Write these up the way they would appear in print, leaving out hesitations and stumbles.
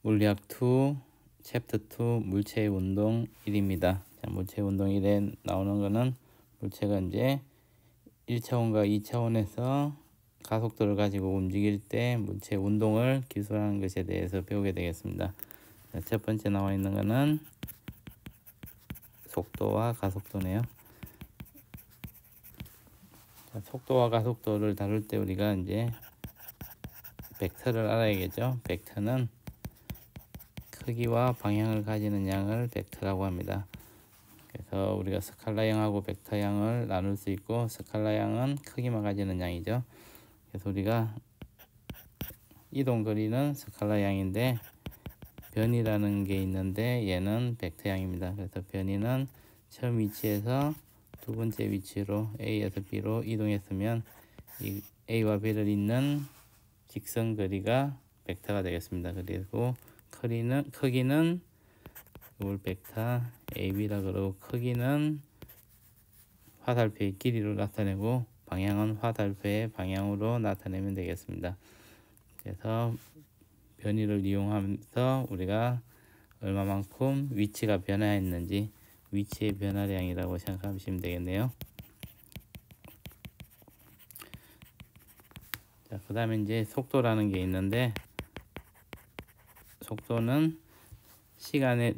물리학 2 챕터 2 물체의 운동 1입니다. 자, 물체의 운동 1에 나오는 거는 물체가 이제 1차원과 2차원에서 가속도를 가지고 움직일 때 물체의 운동을 기술하는 것에 대해서 배우게 되겠습니다. 자, 첫 번째 나와 있는 거는 속도와 가속도네요. 자, 속도와 가속도를 다룰 때 우리가 이제 벡터를 알아야겠죠. 벡터는 크기와 방향을 가지는 양을 벡터라고 합니다. 그래서 우리가 스칼라양하고 벡터양을 나눌 수 있고, 스칼라양은 크기만 가지는 양이죠. 그래서 우리가 이동거리는 스칼라양인데 변이라는 게 있는데 얘는 벡터양입니다. 그래서 변이는 처음 위치에서 두 번째 위치로 A에서 B로 이동했으면 이 A와 B를 잇는 직선거리가 벡터가 되겠습니다. 그리고 크기는 울 벡터 AB라 그러고, 크기는 화살표의 길이로 나타내고 방향은 화살표의 방향으로 나타내면 되겠습니다. 그래서 변이를 이용하면서 우리가 얼마만큼 위치가 변화했는지 위치의 변화량이라고 생각하시면 되겠네요. 자, 그 다음에 이제 속도라는 게 있는데, 속도는 시간에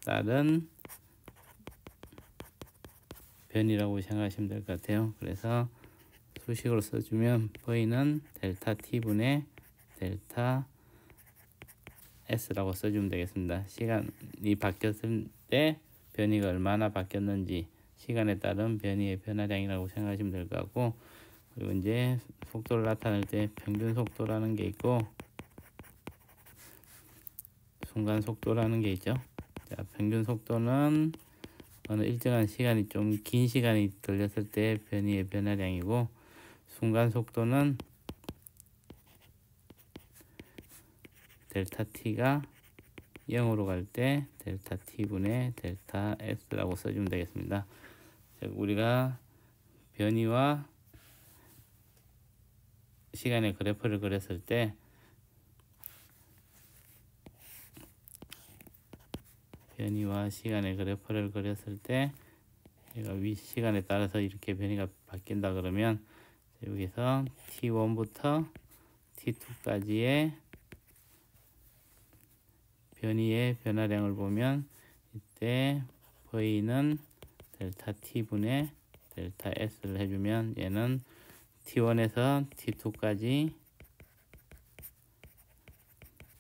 따른 변이라고 생각하시면 될 것 같아요. 그래서 수식으로 써주면 V는 델타 T분의 델타 S라고 써주면 되겠습니다. 시간이 바뀌었을 때 변이가 얼마나 바뀌었는지 시간에 따른 변이의 변화량이라고 생각하시면 될 것 같고, 그리고 이제 속도를 나타낼 때 평균 속도라는 게 있고 순간 속도라는 게 있죠. 자, 평균 속도는 어느 일정한 시간이 좀 긴 시간이 걸렸을 때 변이의 변화량이고, 순간 속도는 델타 T가 0으로 갈 때 델타 T분의 델타 S라고 써주면 되겠습니다. 자, 우리가 변이와 시간의 그래프를 그렸을 때 얘가 시간에 따라서 이렇게 변이가 바뀐다 그러면 여기서 T1부터 T2까지의 변이의 변화량을 보면 이때 V는 델타 T분의 델타 S를 해주면 얘는 T1에서 T2까지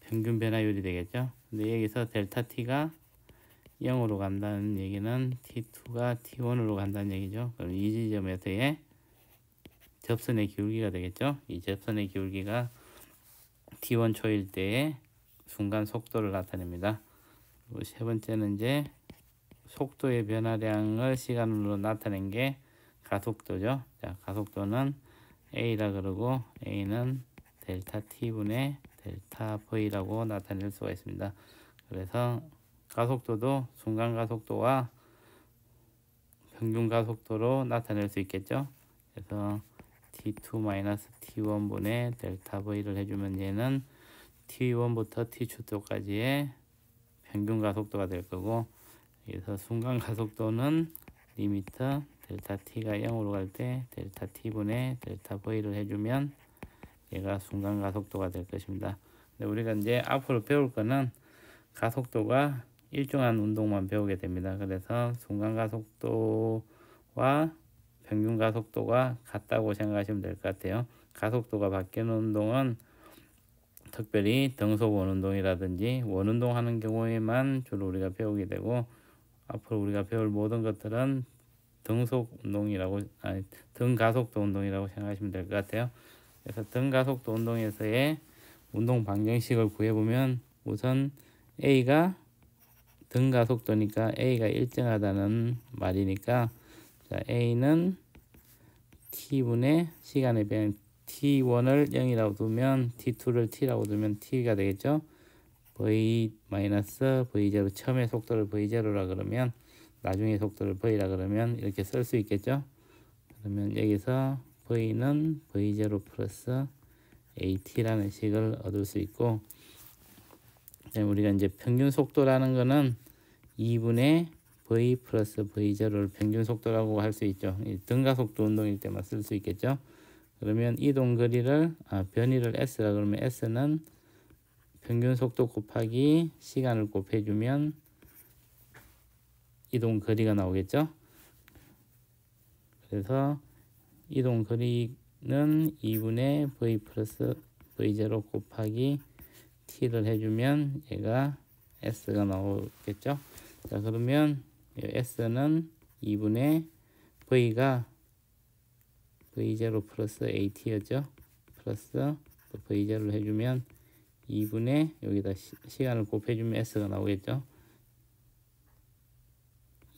평균 변화율이 되겠죠. 근데 여기서 델타 T가 0으로 간다는 얘기는 T2가 T1으로 간다는 얘기죠. 그럼 이 지점에서의 접선의 기울기가 되겠죠. 이 접선의 기울기가 T1 초일 때의 순간 속도를 나타냅니다. 그리고 세 번째는 이제 속도의 변화량을 시간으로 나타낸 게 가속도죠. 자, 가속도는 A라 그러고 A는 델타 T분의 델타 V라고 나타낼 수가 있습니다. 그래서 가속도도 순간 가속도와 평균 가속도로 나타낼 수 있겠죠. 그래서 T2-T1분의 델타 V를 해주면 얘는 T1부터 T2까지의 평균 가속도가 될 거고, 그래서 순간 가속도는 리미터 델타 T가 0으로 갈 때 델타 T분의 델타 V를 해주면 얘가 순간 가속도가 될 것입니다. 근데 우리가 이제 앞으로 배울 거는 가속도가 일정한 운동만 배우게 됩니다. 그래서 순간 가속도와 평균 가속도가 같다고 생각하시면 될 것 같아요. 가속도가 바뀌는 운동은 특별히 등속 원운동이라든지 원운동 하는 경우에만 주로 우리가 배우게 되고, 앞으로 우리가 배울 모든 것들은 등속 운동이라고, 등가속도 운동이라고 생각하시면 될 것 같아요. 그래서 등가속도 운동에서의 운동 방정식을 구해보면, 우선 A가 등가속도니까 A가 일정하다는 말이니까, 자, A는 T분의 시간의 변 T1을 0이라고 두면 T2를 T라고 두면 T가 되겠죠. V-V0 처음에 속도를 V0라 그러면 나중에 속도를 V라 그러면 이렇게 쓸 수 있겠죠. 그러면 여기서 V는 V0 플러스 AT라는 식을 얻을 수 있고, 우리가 이제 평균 속도라는 거는 2분의 v 플러스 v0를 평균 속도라고 할 수 있죠. 등가속도 운동일 때만 쓸 수 있겠죠. 그러면 이동 거리를 변이를 s라 그러면 s는 평균 속도 곱하기 시간을 곱해주면 이동 거리가 나오겠죠. 그래서 이동 거리는 2분의 v 플러스 v0 곱하기 t를 해주면 얘가 s가 나오겠죠. 자, 그러면 s는 2분의 v가 v0 플러스 at였죠. 플러스 v0를 해주면 2분의 여기다 시간을 곱해주면 s가 나오겠죠.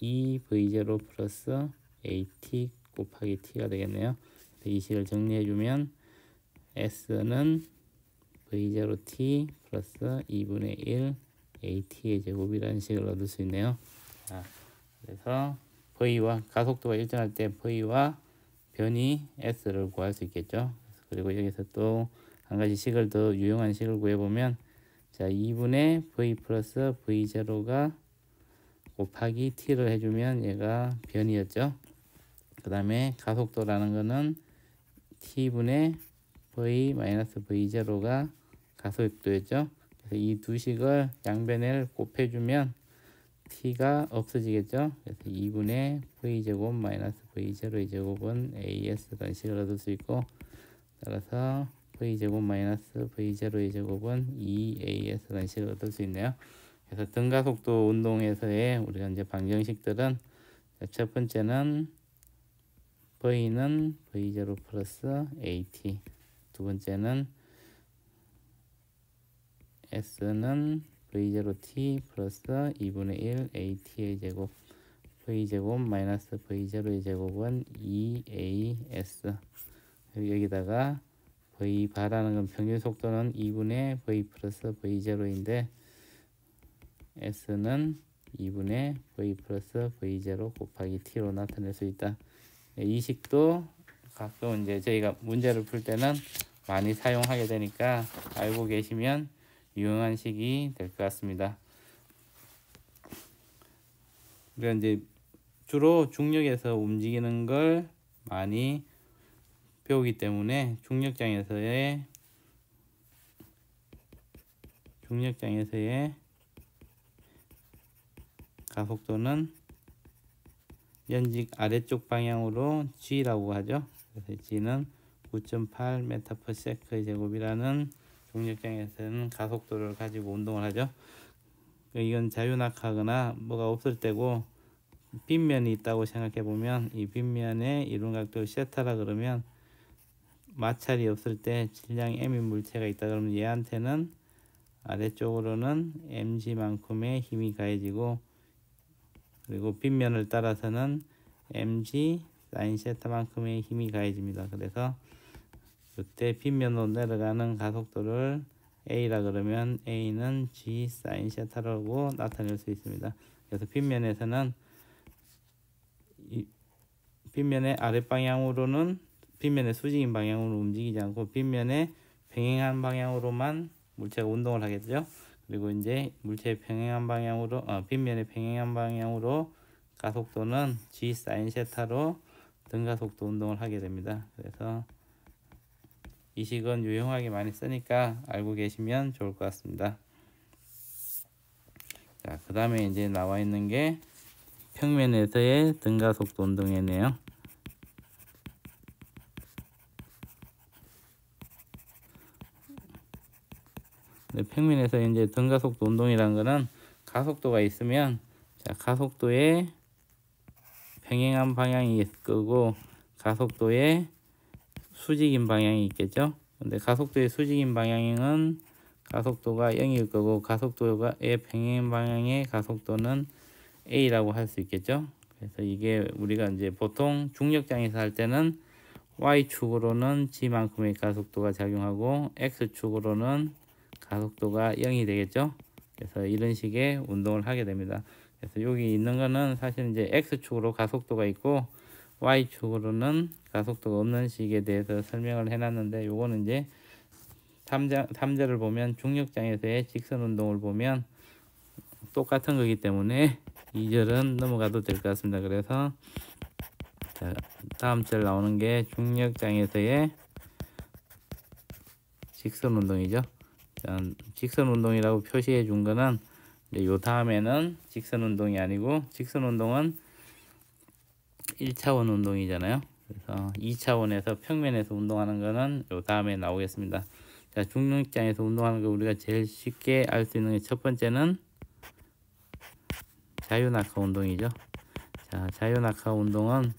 2v0 플러스 at 곱하기 t가 되겠네요. 이 식을 정리해주면 s는 v0t 플러스 2분의 1 at의 제곱이라는 식을 얻을 수 있네요. 자, 그래서 v와 가속도가 일정할 때 v와 변이 s를 구할 수 있겠죠. 그리고 여기서 또 한 가지 식을 더 유용한 식을 구해보면, 자, 2분의 v 플러스 v0가 곱하기 t를 해주면 얘가 변이였죠. 그 다음에 가속도라는 거는 t분의 v 마이너스 v0가 가속도였죠. 그래서 이 두 식을 양변을 곱해주면 t가 없어지겠죠. 그래서 2분의 v제곱 마이너스 v0의 제곱은 as라는 식을 얻을 수 있고, 따라서 v제곱 마이너스 v0의 제곱은 2as라는 식을 얻을 수 있네요. 그래서 등가속도 운동에서의 우리가 이제 방정식들은, 첫 번째는 v는 v0 플러스 at, 두 번째는 s는 v0t 플러스 2분의 1 at의 제곱, v제곱 마이너스 v0의 제곱은 2as. 여기다가 v 바라는 건 평균 속도는 2분의 v 플러스 v0인데 s는 2분의 v 플러스 v0 곱하기 t로 나타낼 수 있다. 이 식도 가끔 이제 저희가 문제를 풀 때는 많이 사용하게 되니까 알고 계시면 유용한 식이 될 것 같습니다. 우리가 이제 주로 중력에서 움직이는 걸 많이 배우기 때문에 중력장에서의 가속도는 연직 아래쪽 방향으로 g라고 하죠. 그래서 g는 9.8m/s의 제곱이라는 중력장에서는 가속도를 가지고 운동을 하죠. 이건 자유낙하거나 뭐가 없을 때고, 빗면이 있다고 생각해 보면 이 빗면에 이륜각도 세타라 그러면 마찰이 없을 때 질량 m인 물체가 있다 그러면 얘한테는 아래쪽으로는 mg만큼의 힘이 가해지고, 그리고 빗면을 따라서는 mg sin 세타만큼의 힘이 가해집니다. 그래서 이때 빗면으로 내려가는 가속도를 a라 그러면 a는 g sin 세타라고 나타낼 수 있습니다. 그래서 빗면에서는 빗면의 아랫방향으로는 빗면의 수직인 방향으로 움직이지 않고 빗면의 평행한 방향으로만 물체가 운동을 하겠죠. 그리고 이제 물체의 평행한 방향으로 빗면의 평행한 방향으로 가속도는 g sin 세타로 등가속도 운동을 하게 됩니다. 그래서 이 식은 유용하게 많이 쓰니까 알고 계시면 좋을 것 같습니다. 자, 그 다음에 이제 나와 있는 게 평면에서의 등가속도 운동이네요. 평면에서 이제 등가속도 운동이라는 거는 가속도가 있으면, 자, 가속도의 평행한 방향이 있을 거고 가속도의 수직인 방향이 있겠죠. 근데 가속도의 수직인 방향은 가속도가 0일 거고 가속도의 평행 방향의 가속도는 a라고 할 수 있겠죠. 그래서 이게 우리가 이제 보통 중력장에서 할 때는 y축으로는 g만큼의 가속도가 작용하고 x축으로는 가속도가 0이 되겠죠. 그래서 이런 식의 운동을 하게 됩니다. 그래서 여기 있는 거는 사실 이제 x축으로 가속도가 있고 y축으로는 가속도가 없는 식에 대해서 설명을 해놨는데, 요거는 이제 탐제를 보면 중력장에서의 직선 운동을 보면 똑같은 거기 때문에 2절은 넘어가도 될 것 같습니다. 그래서 자, 다음 절 나오는 게 중력장에서의 직선 운동이죠. 자, 직선 운동이라고 표시해 준 거는 요 다음에는 직선 운동이 아니고 직선 운동은 1차원 운동이잖아요. 그래서 2차원에서 평면에서 운동하는 거는 요 다음에 나오겠습니다. 자, 중력장에서 운동하는 거 우리가 제일 쉽게 알 수 있는 게 첫 번째는 자유낙하 운동이죠. 자, 자유낙하 운동은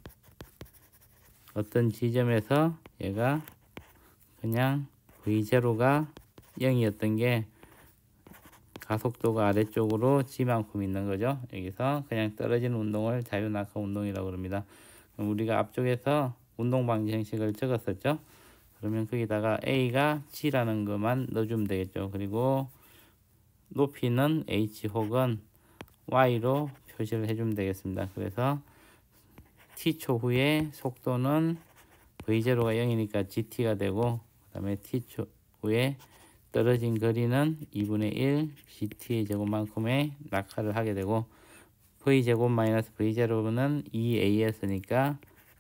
어떤 지점에서 얘가 그냥 V0가 0이었던 게 가속도가 아래쪽으로 G만큼 있는 거죠. 여기서 그냥 떨어지는 운동을 자유낙하 운동이라고 합니다. 우리가 앞쪽에서 운동 방지 형식을 적었었죠. 그러면 거기다가 A가 G라는 것만 넣어주면 되겠죠. 그리고 높이는 H 혹은 Y로 표시를 해주면 되겠습니다. 그래서 T초 후에 속도는 V0가 0이니까 GT가 되고, 그 다음에 T초 후에 떨어진 거리는 2분의 1 GT의 제곱만큼의 낙하를 하게 되고, V제곱 마이너스 V0는 2A였으니까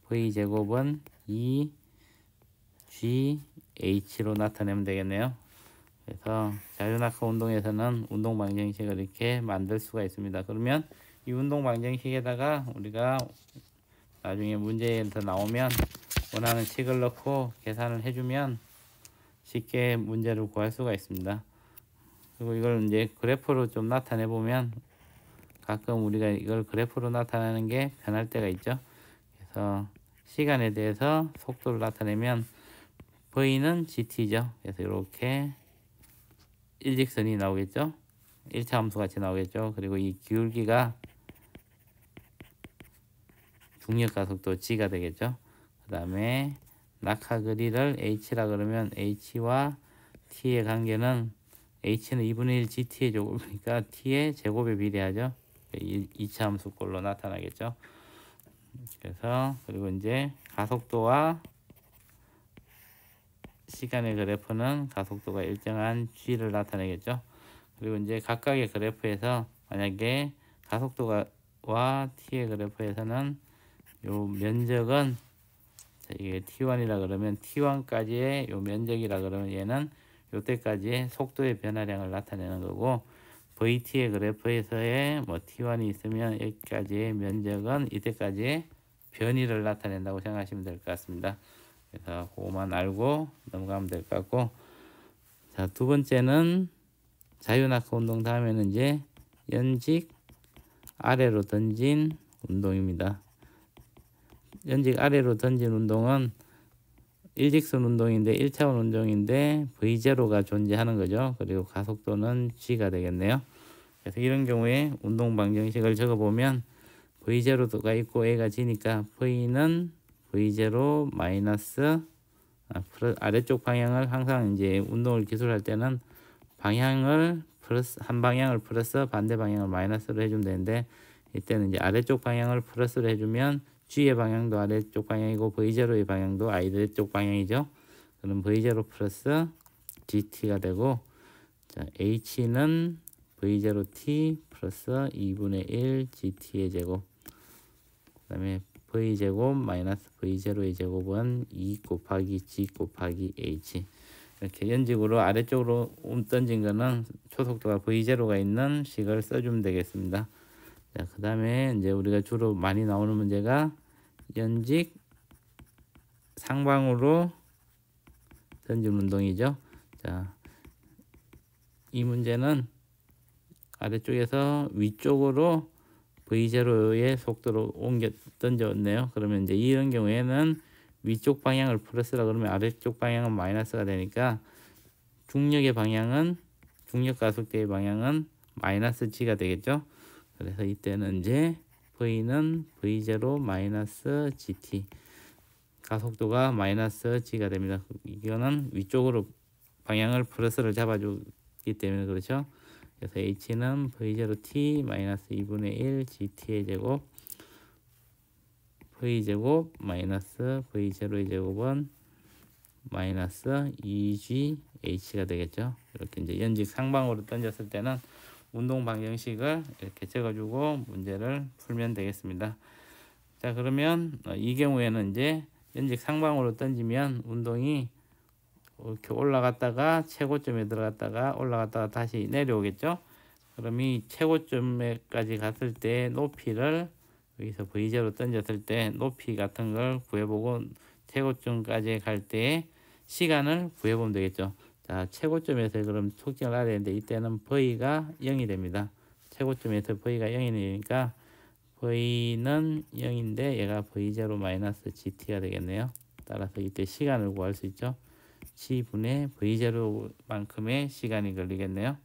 V제곱은 2GH로 나타내면 되겠네요. 그래서 자유낙하 운동에서는 운동 방정식을 이렇게 만들 수가 있습니다. 그러면 이 운동 방정식에다가 우리가 나중에 문제에서 나오면 원하는 식을 넣고 계산을 해주면 쉽게 문제를 구할 수가 있습니다. 그리고 이걸 이제 그래프로 좀 나타내 보면 가끔 우리가 이걸 그래프로 나타내는 게 편할 때가 있죠. 그래서 시간에 대해서 속도를 나타내면 V는 GT죠. 그래서 이렇게 일직선이 나오겠죠. 1차 함수 같이 나오겠죠. 그리고 이 기울기가 중력 가속도 G가 되겠죠. 그 다음에 낙하 거리를 H라 그러면 H와 T의 관계는 H는 2분의 1 GT의 제곱이니까 T의 제곱에 비례하죠. 2차 함수꼴로 나타나겠죠. 그래서 그리고 이제 가속도와 시간의 그래프는 가속도가 일정한 G를 나타내겠죠. 그리고 이제 각각의 그래프에서 만약에 가속도와 T의 그래프에서는 요 면적은 이게 T1이라 그러면 T1까지의 요 면적이라 그러면 얘는 요때까지의 속도의 변화량을 나타내는 거고, VT의 그래프에서의 뭐 T1이 있으면 여기까지의 면적은 이때까지의 변이를 나타낸다고 생각하시면 될 것 같습니다. 그래서 그거만 알고 넘어가면 될 것 같고, 자, 두 번째는 자유낙하 운동 다음에는 이제 연직 아래로 던진 운동입니다. 연직 아래로 던진 운동은 일직선 운동인데 1차원 운동인데 V0가 존재하는 거죠. 그리고 가속도는 G가 되겠네요. 그래서 이런 경우에 운동 방정식을 적어보면 V0가 있고 A가 G니까 V는 V0 마이너스 아래쪽 방향을 항상 이제 운동을 기술할 때는 방향을 플러스 한 방향을 플러스 반대 방향을 마이너스로 해주면 되는데, 이때는 이제 아래쪽 방향을 플러스로 해주면 G의 방향도 아래쪽 방향이고 V0의 방향도 아래쪽 방향이죠. 그럼 V0 플러스 GT가 되고, 자, H는 V0T 플러스 2분의 1 GT의 제곱, 그 다음에 V제곱 마이너스 V0의 제곱은 2 곱하기 G 곱하기 H. 이렇게 연직으로 아래쪽으로 던진 거는 초속도가 V0가 있는 식을 써주면 되겠습니다. 자, 그 다음에 이제 우리가 주로 많이 나오는 문제가 연직 상방으로 던진 운동이죠. 자, 이 문제는 아래쪽에서 위쪽으로 V0의 속도로 옮겨 던졌네요. 그러면 이제 이런 경우에는 위쪽 방향을 플러스라 그러면 아래쪽 방향은 마이너스가 되니까 중력의 방향은 중력 가속도의 방향은 마이너스 G가 되겠죠. 그래서 이때는 이제 V는 V0 마이너스 GT, 가속도가 마이너스 G가 됩니다. 이거는 위쪽으로 방향을 플러스를 잡아주기 때문에 그렇죠. 그래서 H는 V0T 마이너스 2분의 1 GT의 제곱, V제곱 마이너스 V0의 제곱은 마이너스 2G h가 되겠죠. 이렇게 이제 연직 상방으로 던졌을 때는 운동 방정식을 이렇게 적어주고 문제를 풀면 되겠습니다. 자, 그러면 이 경우에는 이제 연직 상방으로 던지면 운동이 이렇게 올라갔다가 최고점에 들어갔다가 올라갔다가 다시 내려오겠죠. 그럼 이 최고점에까지 갔을 때 높이를 여기서 V제로 던졌을 때 높이 같은 걸 구해보고 최고점까지 갈 때 시간을 구해보면 되겠죠. 자, 최고점에서 그럼 속칭을 알아야 되는데 이때는 V가 0이 됩니다. 최고점에서 V가 0이 되니까 V는 0인데 얘가 V0 마이너스 GT가 되겠네요. 따라서 이때 시간을 구할 수 있죠. G분의 V0만큼의 시간이 걸리겠네요.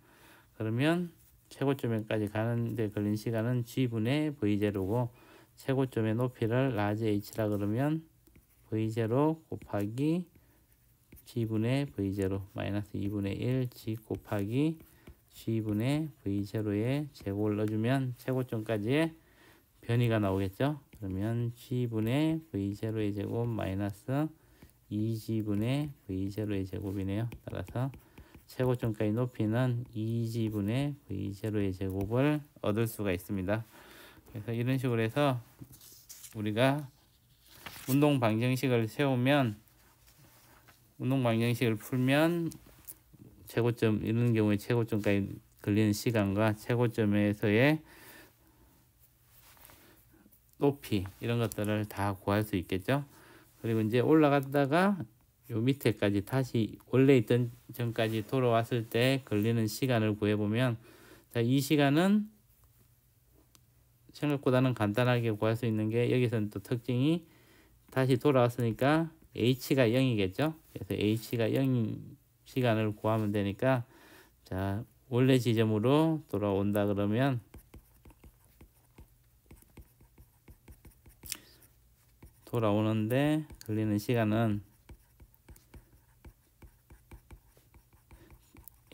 그러면 최고점에까지 가는데 걸린 시간은 G분의 V0고 최고점의 높이를 라지 H라 그러면 V0 곱하기 G분의 V0 마이너스 2분의 1 G 곱하기 G분의 V0의 제곱을 넣어주면 최고점까지의 변이가 나오겠죠. 그러면 G분의 V0의 제곱 마이너스 2G분의 V0의 제곱이네요. 따라서 최고점까지 높이는 2G분의 V0의 제곱을 얻을 수가 있습니다. 그래서 이런 식으로 해서 우리가 운동 방정식을 세우면 운동 방정식을 풀면 최고점 이런 경우에 최고점까지 걸리는 시간과 최고점에서의 높이 이런 것들을 다 구할 수 있겠죠. 그리고 이제 올라갔다가 요 밑에까지 다시 원래 있던 점까지 돌아왔을 때 걸리는 시간을 구해보면 자, 이 시간은 생각보다는 간단하게 구할 수 있는 게 여기서는 또 특징이 다시 돌아왔으니까 h가 0이겠죠. 그래서 h가 0인 시간을 구하면 되니까 자, 원래 지점으로 돌아온다 그러면 돌아오는데 걸리는 시간은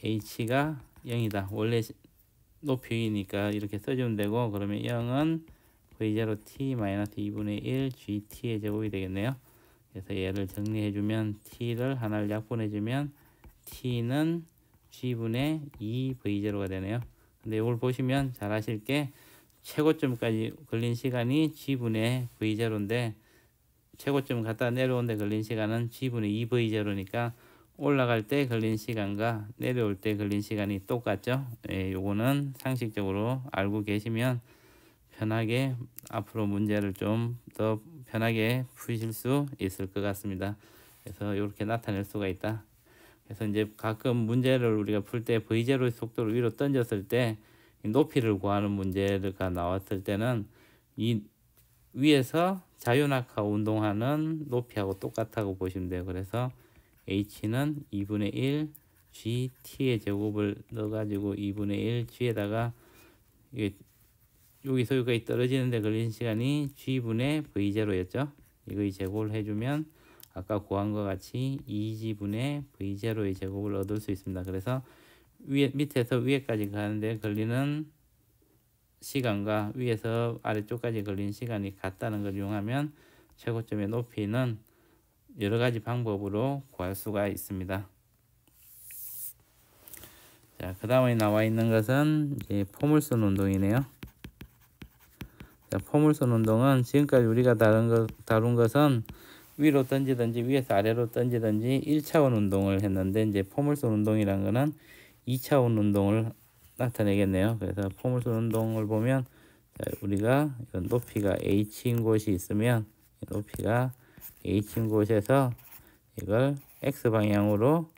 h가 0이다. 원래 높이니까 이렇게 써주면 되고 그러면 0은 V0t-2분의 1 GT의 제곱이 되겠네요. 그래서 얘를 정리해주면 t를 하나를 약분해주면 t는 g분의 2V0가 되네요. 근데 이걸 보시면 잘 아실 게 최고점까지 걸린 시간이 g분의 V0인데 최고점 갔다 내려온 데 걸린 시간은 g분의 2V0니까 올라갈 때 걸린 시간과 내려올 때 걸린 시간이 똑같죠. 예, 요거는 상식적으로 알고 계시면 편하게 앞으로 문제를 좀 더 편하게 푸실 수 있을 것 같습니다. 그래서 이렇게 나타낼 수가 있다. 그래서 이제 가끔 문제를 우리가 풀 때 V0의 속도를 위로 던졌을 때 높이를 구하는 문제가 나왔을 때는 이 위에서 자유낙하 운동하는 높이하고 똑같다고 보시면 돼요. 그래서 h는 2분의 1 gt의 제곱을 넣어가지고 2분의 1 g에다가 여기서 여기까지 떨어지는데 걸린 시간이 g분의 v0였죠. 이거의 제곱을 해주면 아까 구한 것 같이 2g분의 v0의 제곱을 얻을 수 있습니다. 그래서 밑에서 위에까지 가는데 걸리는 시간과 위에서 아래쪽까지 걸린 시간이 같다는 걸 이용하면 최고점의 높이는 여러 가지 방법으로 구할 수가 있습니다. 자, 그 다음에 나와 있는 것은 이제 포물선 운동이네요. 자, 포물선 운동은 지금까지 우리가 다룬 것은 위로 던지든지 위에서 아래로 던지든지 1차원 운동을 했는데 이제 포물선 운동이란 거는 2차원 운동을 나타내겠네요. 그래서 포물선 운동을 보면 자, 우리가 이런 높이가 h인 곳이 있으면 높이가 h인 곳에서 이걸 x 방향으로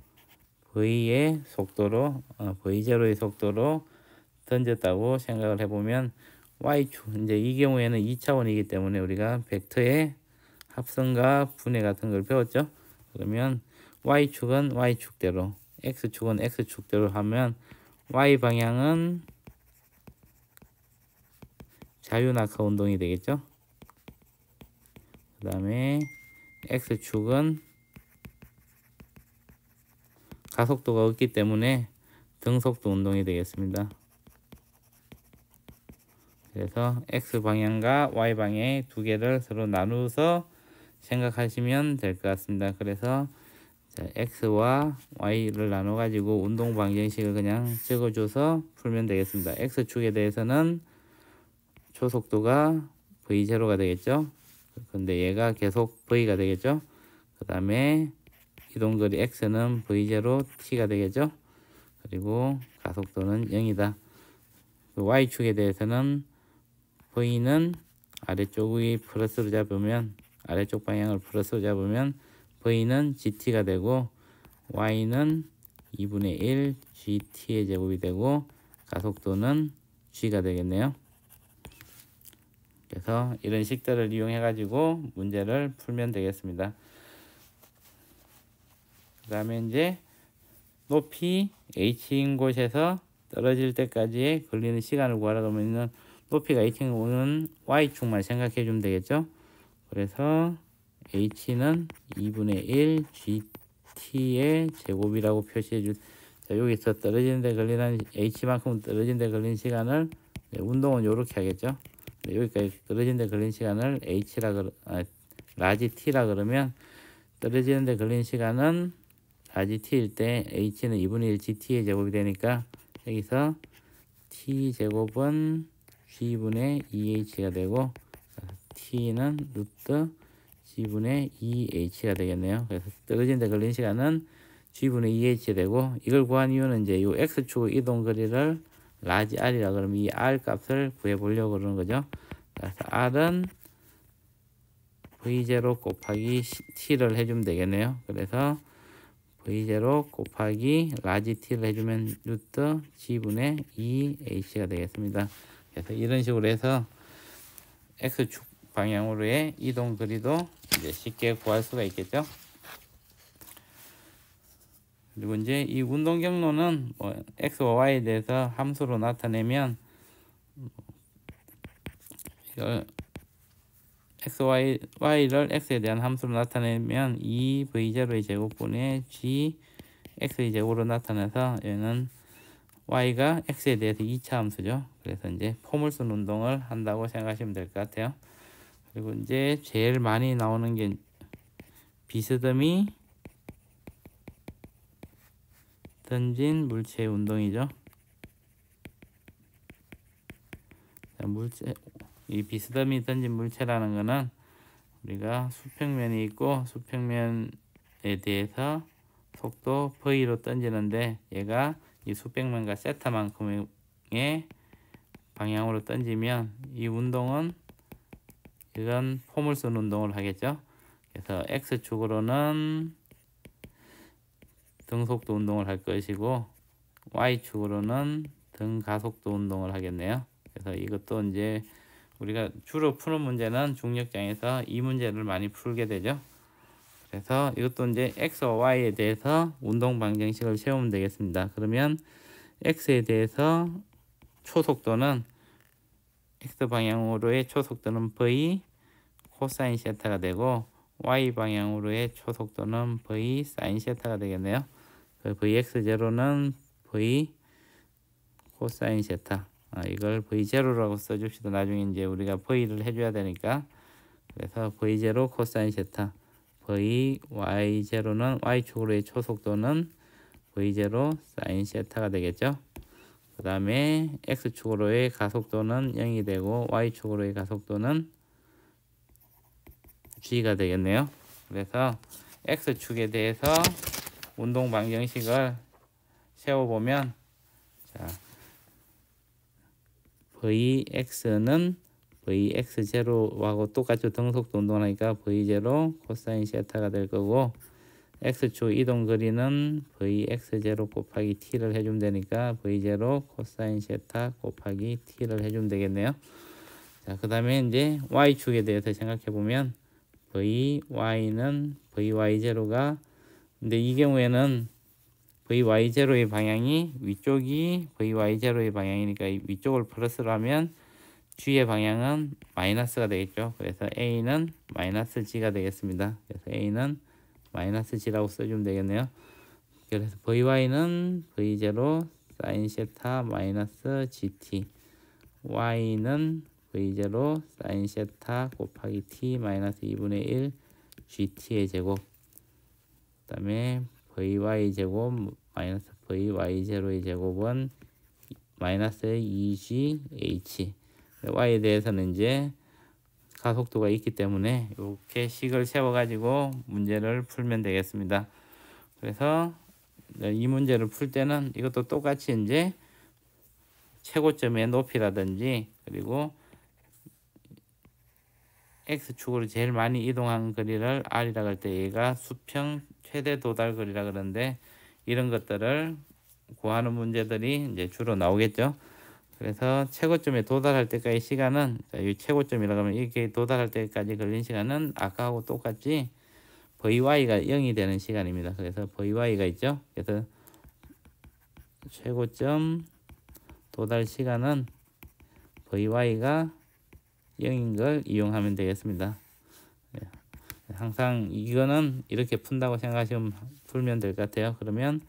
v의 속도로 v0의 속도로 던졌다고 생각을 해보면 y축 이제 이 경우에는 2차원이기 때문에 우리가 벡터의 합성과 분해 같은 걸 배웠죠. 그러면 y축은 y축대로 x축은 x축대로 하면 y 방향은 자유낙하 운동이 되겠죠. 그 다음에 x축은 가속도가 없기 때문에 등속도 운동이 되겠습니다. 그래서 x방향과 y방향 두 개를 서로 나누어서 생각하시면 될 것 같습니다. 그래서 자, x와 y를 나눠 가지고 운동 방정식을 그냥 적어줘서 풀면 되겠습니다. x축에 대해서는 초속도가 v0가 되겠죠. 근데 얘가 계속 v가 되겠죠. 그 다음에 이동거리 x는 v0 t가 되겠죠. 그리고 가속도는 0이다. y축에 대해서는 v는 아래쪽이 플러스로 잡으면, 아래쪽 방향을 플러스로 잡으면 v는 gt가 되고 y는 2분의 1 gt의 제곱이 되고 가속도는 g가 되겠네요. 그래서 이런 식들을 이용해 가지고 문제를 풀면 되겠습니다. 그 다음에 이제 높이 h인 곳에서 떨어질 때까지의 걸리는 시간을 구하라 그러면 높이가 h인 곳은 y축만 생각해 주면 되겠죠. 그래서 h는 2분의 1 gt의 제곱이라고 표시해 주. 자, 여기서 떨어지는 데 걸리는 h만큼 떨어지는 데 걸리는 시간을, 운동은 이렇게 하겠죠. 여기까지 떨어지는 데 걸린 시간을 라지 t라 그러면 떨어지는 데 걸린 시간은 라지 t일 때 h는 2분의 1 gt의 제곱이 되니까 여기서 t 제곱은 g분의 2h가 되고 t는 루트 g분의 2h가 되겠네요. 그래서 떨어지는 데 걸린 시간은 g분의 2h 되고, 이걸 구한 이유는 이제 이 x축 이동 거리를 라지 r이라 그러면 이 r 값을 구해 보려고 그러는 거죠. 그래서 r은 v0 곱하기 t를 해주면 되겠네요. 그래서 v0 곱하기 라지 t를 해주면 루트 g분의 2h가 되겠습니다. 그래서 이런 식으로 해서 x축 방향으로의 이동 거리도 이제 쉽게 구할 수가 있겠죠. 그리고 이제 이 운동 경로는 x와 y에 대해서 함수로 나타내면 이걸 y를 x에 대한 함수로 나타내면 2v0의 제곱분의 g x의 제곱으로 나타나서 얘는 y가 x에 대해서 2차 함수죠. 그래서 이제 폼을 쓴 운동을 한다고 생각하시면 될 것 같아요. 그리고 이제 제일 많이 나오는 게 비스듬히 던진 물체의 운동이죠. 자, 이 비스듬히 던진 물체라는 거는 우리가 수평면이 있고 수평면에 대해서 속도 v로 던지는데 얘가 이 수평면과 세타만큼의 방향으로 던지면 이 운동은 이건 폼을 쓴 운동을 하겠죠. 그래서 x축으로는 등속도 운동을 할 것이고 y축으로는 등가속도 운동을 하겠네요. 그래서 이것도 이제 우리가 주로 푸는 문제는 중력장에서 이 문제를 많이 풀게 되죠. 그래서 이것도 이제 x와 y에 대해서 운동 방정식을 세우면 되겠습니다. 그러면 x에 대해서 초속도는 x 방향으로의 초속도는 v 코사인 세타가 되고 y 방향으로의 초속도는 v 사인 세타가 되겠네요. vx0는 v 코사인 세타. 이걸 v0라고 써줍시다. 나중에 이제 우리가 v를 해줘야 되니까. 그래서 v0 코사인 세타. y0는 y축으로의 초속도는 v0 사인 세타가 되겠죠. 그 다음에 x축으로의 가속도는 0이 되고 y축으로의 가속도는 g가 되겠네요. 그래서 x축에 대해서 운동 방정식을 세워보면, 자, vx는 vx0하고 똑같이 등속도 운동하니까 v0 코사인 세타가 될 거고, x축 이동 거리는 vx0 곱하기 t를 해주면 되니까 v0 코사인 세타 곱하기 t를 해주면 되겠네요. 자, 그 다음에 이제 y축에 대해서 생각해 보면 vy는 vy0가, 근데 이 경우에는 vy0의 방향이 위쪽이 vy0의 방향이니까 이 위쪽을 플러스로 하면 g의 방향은 마이너스가 되겠죠. 그래서 a는 마이너스 g가 되겠습니다. 그래서 a는 마이너스 g라고 써주면 되겠네요. 그래서 vy는 v0 사인 세타 마이너스 gt, y는 v0 사인 세타 곱하기 t 마이너스 2분의 1 gt의 제곱. 그다음에 vy 제곱 마이너스 vy 제로의 제곱은 마이너스 2gh. y에 대해서는 이제 가속도가 있기 때문에 이렇게 식을 세워 가지고 문제를 풀면 되겠습니다. 그래서 이 문제를 풀 때는 이것도 똑같이 이제 최고점의 높이라든지 그리고 x축으로 제일 많이 이동한 거리를 r이라고 할 때 얘가 수평 최대 도달 거리라 그러는데 이런 것들을 구하는 문제들이 이제 주로 나오겠죠. 그래서 최고점에 도달할 때까지 시간은 이 최고점이라고 하면 이렇게 도달할 때까지 걸린 시간은 아까하고 똑같이 vy가 0이 되는 시간입니다. 그래서 vy가 있죠. 그래서 최고점 도달 시간은 vy가 0인 걸 이용하면 되겠습니다. 항상 이거는 이렇게 푼다고 생각하시면 풀면 될 것 같아요. 그러면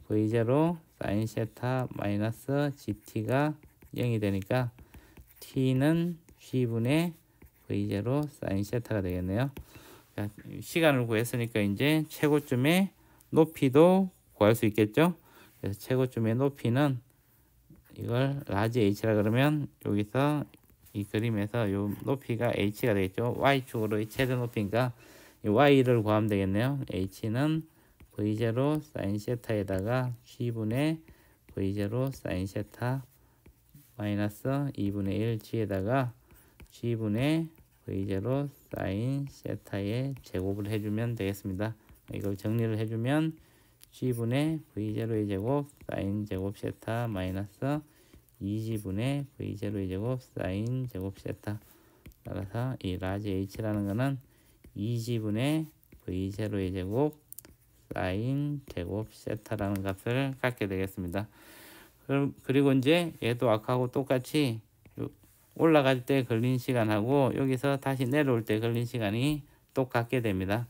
v0 sin 세타 마이너스 gt가 0이 되니까 t는 g분의 v0 sin 세타가 되겠네요. 자, 시간을 구했으니까 이제 최고점의 높이도 구할 수 있겠죠. 그래서 최고점의 높이는 이걸 라지 h라 그러면 여기서 이 그림에서 이 높이가 h가 되겠죠. y축으로 최대 높이니까 이 y를 구하면 되겠네요. h는 v0 sin 세타에다가 g분의 v0 sin 세타 마이너스 2분의 1 g에다가 g분의 v0 sin 세타의 제곱을 해주면 되겠습니다. 이걸 정리를 해주면 g분의 v0의 제곱 sin 제곱 세타 마이너스 2g분의 v0의 제곱 sin 제곱 세타. 따라서 이 라지 h라는 거는 2g분의 v0의 제곱 sin 제곱 세타라는 값을 갖게 되겠습니다. 그리고 이제 얘도 아까하고 똑같이 올라갈 때 걸린 시간하고 여기서 다시 내려올 때 걸린 시간이 똑같게 됩니다.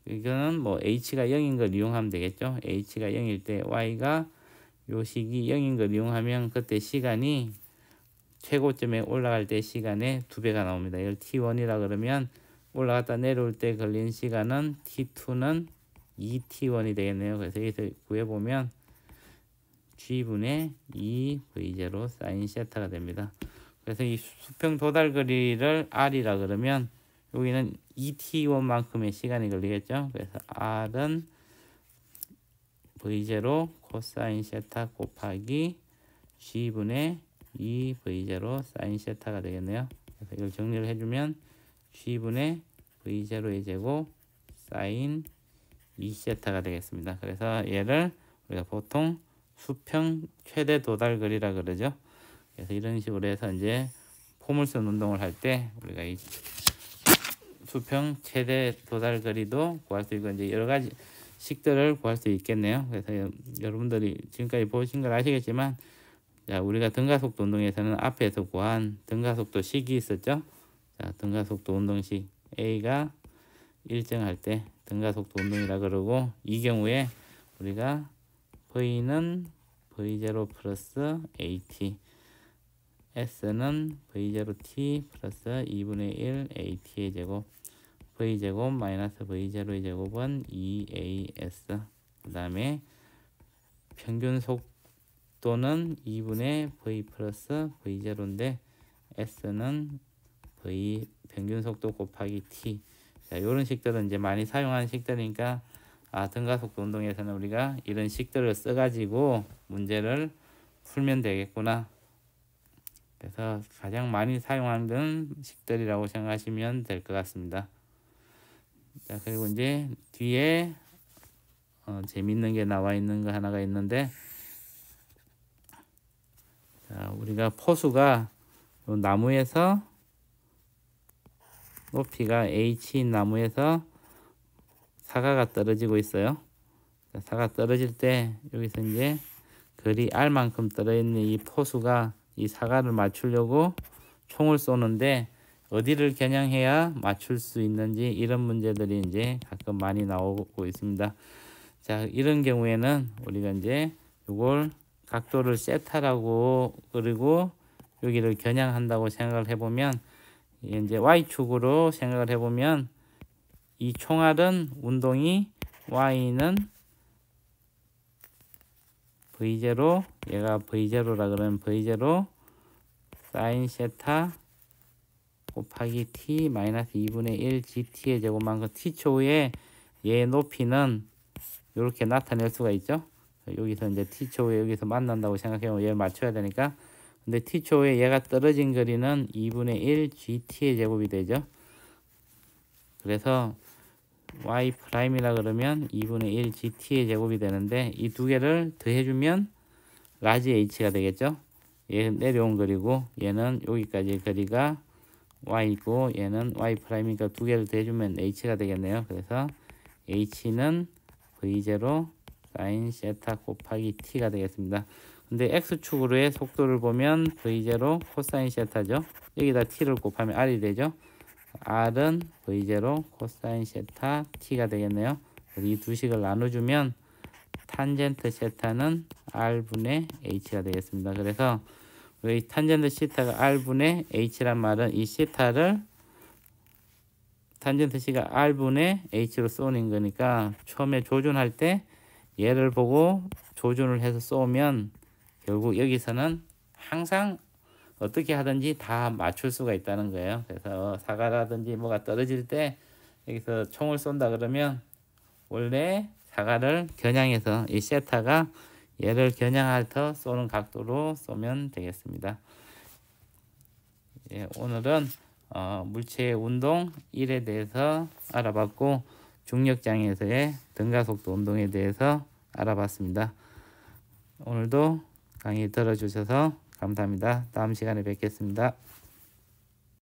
이거는 뭐 h가 0인 걸 이용하면 되겠죠. h가 0일 때 y가 요 식이 0인 걸 이용하면 그때 시간이 최고점에 올라갈 때 시간의 2배가 나옵니다. 이걸 t1이라 그러면 올라갔다 내려올 때 걸린 시간은 t2는 2t1이 되겠네요. 그래서 여기서 구해보면 g분의 2v0 sin 세타가 됩니다. 그래서 이 수평 도달 거리를 r이라 그러면 여기는 2t1만큼의 시간이 걸리겠죠. 그래서 r은 v0 코사인 세타 곱하기 g분의 2v0 sin 세타가 되겠네요. 그래서 이걸 정리를 해주면 g분의 v0의 제곱 sin 2세타가 되겠습니다. 그래서 얘를 우리가 보통 수평 최대 도달 거리라 그러죠. 그래서 이런 식으로 해서 이제 포물선 운동을 할 때 우리가 이 수평 최대 도달 거리도 구할 수 있고 이제 여러 가지 식들을 구할 수 있겠네요. 그래서 여러분들이 지금까지 보신 걸 아시겠지만, 자, 우리가 등가속도 운동에서는 앞에서 구한 등가속도 식이 있었죠. 자, 등가속도 운동식 A가 일정할 때 등가속도 운동이라 그러고, 이 경우에 우리가 V는 V0 플러스 AT, S는 V0T 플러스 2분의 1 AT의 제곱, V제곱 마이너스 V0의 제곱은 2AS. 그 다음에 평균 속도는 2분의 V 플러스 V0인데 S는 V 평균 속도 곱하기 T. 자, 이런 식들은 이제 많이 사용하는 식들이니까 등가속도 운동에서는 우리가 이런 식들을 써가지고 문제를 풀면 되겠구나. 그래서 가장 많이 사용하는 식들이라고 생각하시면 될 것 같습니다. 자, 그리고 이제 뒤에 재밌는 게 나와 있는 거 하나가 있는데, 자, 우리가 포수가 요 나무에서 높이가 h인 나무에서 사과가 떨어지고 있어요. 사과 떨어질 때 여기서 이제 거리 r만큼 떨어있는 이 포수가 이 사과를 맞추려고 총을 쏘는데 어디를 겨냥해야 맞출 수 있는지, 이런 문제들이 이제 가끔 많이 나오고 있습니다. 자, 이런 경우에는 우리가 이제 이걸 각도를 세타라고, 그리고 여기를 겨냥한다고 생각을 해보면, 이제 y축으로 생각을 해보면 이 총알은 운동이 y는 v0, 얘가 v0라 그러면 v0 사인 세타 곱하기 t 마이너스 2분의 1 gt의 제곱만큼 t초에 얘의 높이는 이렇게 나타낼 수가 있죠. 여기서 이제 t초에 여기서 만난다고 생각하면 얘를 맞춰야 되니까. 근데 t초에 얘가 떨어진 거리는 2분의 1 gt의 제곱이 되죠. 그래서 y 프라임이라 그러면 2분의 1 gt의 제곱이 되는데 이 두 개를 더해주면 라지 h가 되겠죠. 얘는 내려온 거리고 얘는 여기까지 거리가 y고 얘는 y 프라임이니까 두 개를 더해주면 h가 되겠네요. 그래서 h는 v0 사인 세타 곱하기 t가 되겠습니다. 근데 x축으로의 속도를 보면 v0 코사인 세타죠. 여기다 t를 곱하면 r이 되죠. r은 v0 코사인 세타 t가 되겠네요. 이 두 식을 나눠주면 탄젠트 세타는 r분의 h가 되겠습니다. 그래서 이 탄젠트 시타가 r분의 h란 말은 이 시타를 탄젠트 c가 r분의 h로 쏘는 거니까 처음에 조준할 때 얘를 보고 조준을 해서 쏘면 결국 여기서는 항상 어떻게 하든지 다 맞출 수가 있다는 거예요. 그래서 사과라든지 뭐가 떨어질 때 여기서 총을 쏜다 그러면 원래 사과를 겨냥해서 이 세타가 얘를 겨냥해서 쏘는 각도로 쏘면 되겠습니다. 예, 오늘은 물체의 운동 1에 대해서 알아봤고 중력장에서의 등가속도 운동에 대해서 알아봤습니다. 오늘도 강의 들어주셔서 감사합니다. 다음 시간에 뵙겠습니다.